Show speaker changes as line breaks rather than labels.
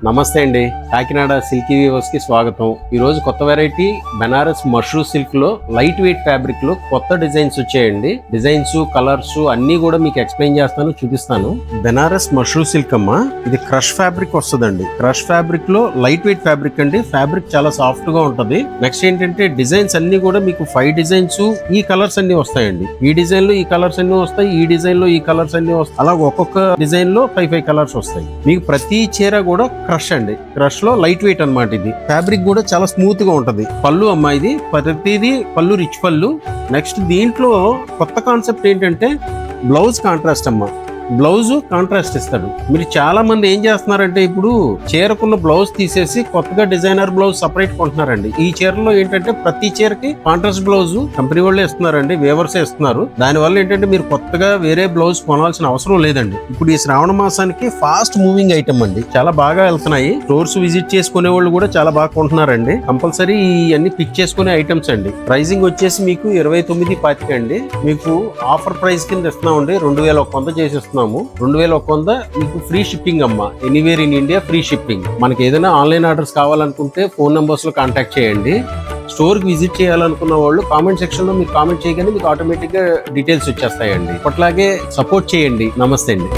నమస్తే అండి, Kakinada silky weavers కి స్వాగతం. ఈ రోజు కొత్త వెరైటీ బెనారస్ మష్రూ సిల్క్ లో లైట్ వెయిట్ ఫ్యాబ్రిక్ లో కొత్త డిజైన్స్ వచ్చాయండి. డిజైన్స్, కలర్స్ అన్ని కూడా మీకు ఎక్స్ప్లెయిన్ చేస్తాను, చూపిస్తాను. బెనారస్ మష్రూ సిల్క్ అమ్మా, ఇది క్రష్ ఫ్యాబ్రిక్ వస్తుందండి. క్రష్ ఫ్యాబ్రిక్ లో లైట్ వెయిట్ ఫ్యాబ్రిక్ అండి. ఫ్యాబ్రిక్ చాలా సాఫ్ట్ గా ఉంటది. నెక్స్ట్ ఏంటంటే డిజైన్స్ అన్ని కూడా మీకు 5 డిజైన్స్, ఈ కలర్స్ అన్ని వస్తాయండి. ఈ డిజైన్ లో ఈ కలర్స్ అన్ని వస్తాయి, ఈ డిజైన్ లో ఈ కలర్స్ అన్ని వస్తాయి. అలా ఒక్కొక్క డిజైన్ లో 5 కలర్స్ వస్తాయి. మీకు ప్రతి చీర కూడా క్రష్ అండి. క్రష్ లో లైట్ వెయిట్ అన్నమాట. ఇది ఫ్యాబ్రిక్ కూడా చాలా స్మూత్ గా ఉంటది. పళ్ళు అమ్మా, ఇది ప్రతిదీ పళ్ళు రిచ్ పళ్ళు. నెక్స్ట్ దీంట్లో కొత్త కాన్సెప్ట్ ఏంటంటే బ్లౌజ్ కాంట్రాస్ట్ అమ్మా. బ్లౌజ్ కాంట్రాస్ట్ ఇస్తాడు. మీరు చాలా మంది ఏం చేస్తున్నారంటే ఇప్పుడు చీరకున్న బ్లౌజ్ తీసేసి కొత్తగా డిజైనర్ బ్లౌజ్ సపరేట్ కొంటున్నారండి. ఈ చీరలో ఏంటంటే ప్రతి చీరకి కాంట్రాస్ట్ బ్లౌజ్ కంపెనీ వాళ్ళే ఇస్తున్నారండి, వేవర్సే ఇస్తున్నారు. దాని వల్ల ఏంటంటే మీరు కొత్తగా వేరే బ్లౌజ్ కొనాల్సిన అవసరం లేదండి. ఇప్పుడు ఈ శ్రావణ మాసానికి ఫాస్ట్ మూవింగ్ ఐటమ్ అండి, చాలా బాగా వెళ్తున్నాయి. స్టోర్స్ విజిట్ చేసుకునే వాళ్ళు కూడా చాలా బాగా కొంటున్నారండి. కంపల్సరీ ఇవన్నీ పిక్ చేసుకునే ఐటమ్స్ అండి. ప్రైజింగ్ వచ్చేసి మీకు 29.25 అండి. మీకు ఆఫర్ ప్రైస్ కింద ఇస్తున్నామండి. 2100 చేసేస్తున్నాం. 2100 మీకు ఫ్రీ షిప్పింగ్ అమ్మా. Anywhere in India free shipping. మనకి ఏదైనా ఆన్లైన్ ఆర్డర్స్ కావాలనుకుంటే ఫోన్ నంబర్స్ లో కాంటాక్ట్ చేయండి. స్టోర్ కి విజిట్ చేయాలనుకున్న వాళ్ళు కామెంట్ సెక్షన్ లో మీరు కామెంట్ చేయగానే మీకు ఆటోమేటిక్ గా డీటెయిల్స్ వచ్చేస్తాయండి. అట్లాగే సపోర్ట్ చేయండి. నమస్తే అండి.